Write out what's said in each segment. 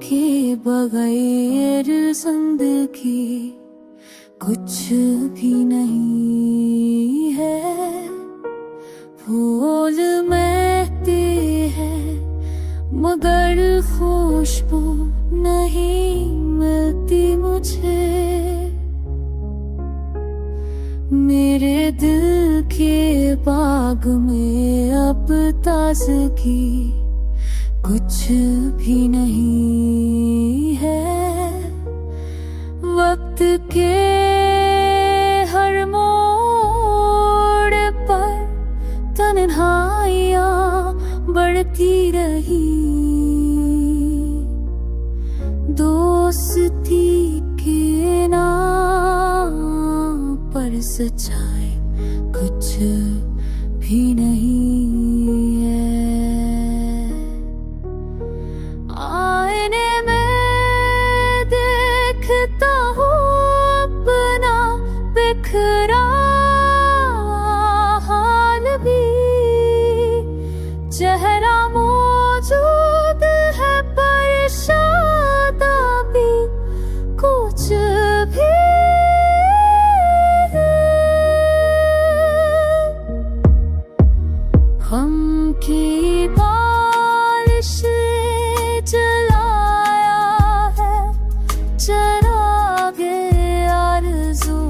के बगैर जिंदगी कुछ भी नहीं है। फूल महकते हैं मगर खुशबू नहीं मिलती मुझे। मेरे दिल के बाग में अब ताजगी कुछ भी नहीं है। वक्त के हर मोड़ पर तन्हाइयाँ बढ़ती रही। दोस्ती के नाम पर सच्चाई कुछ भी नहीं है। आईने में देखता हूँ अपना बिखरा हाल भी। चेहरा मौजूद है पर शादा भी कुछ भी। हम की बारिश जलाया है चरागे आरज़ू।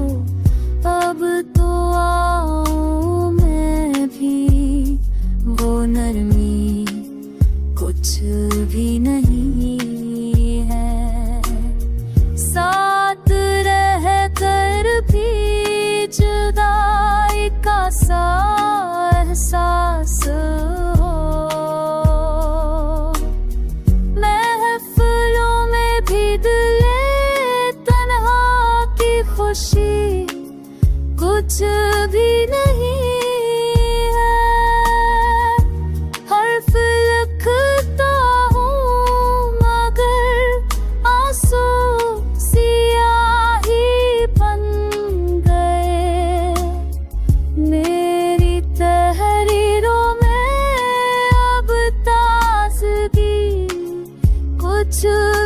अब तो आऊं मैं भी, वो नरमी कुछ भी नहीं है। साथ रह कर भी जुदाई का सा एहसास हो। महफिलों में भी दिले तन्हा की खुशी कुछ भी नहीं है। हर्फ लिखता हूँ मगर आंसू सियाही बन गए। मेरी तहरीरों में अब ताजगी कुछ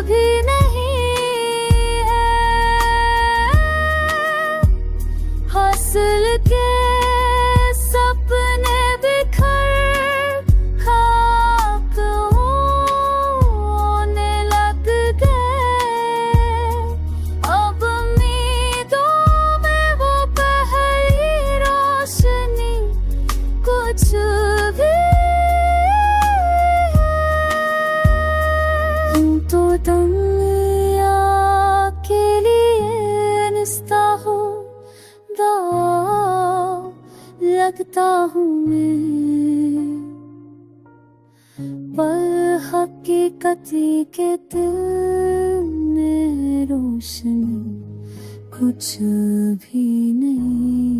भी नहीं है। हंसल के सपने बिखर खाक होने लग गए। अब उम्मीदों में वो पहली रोशनी कुछ भी है। तो दुनिया के लिए निस्ता हूँ लगता हूँ मैं। पर हकीकत के दिल में रोशनी कुछ भी नहीं।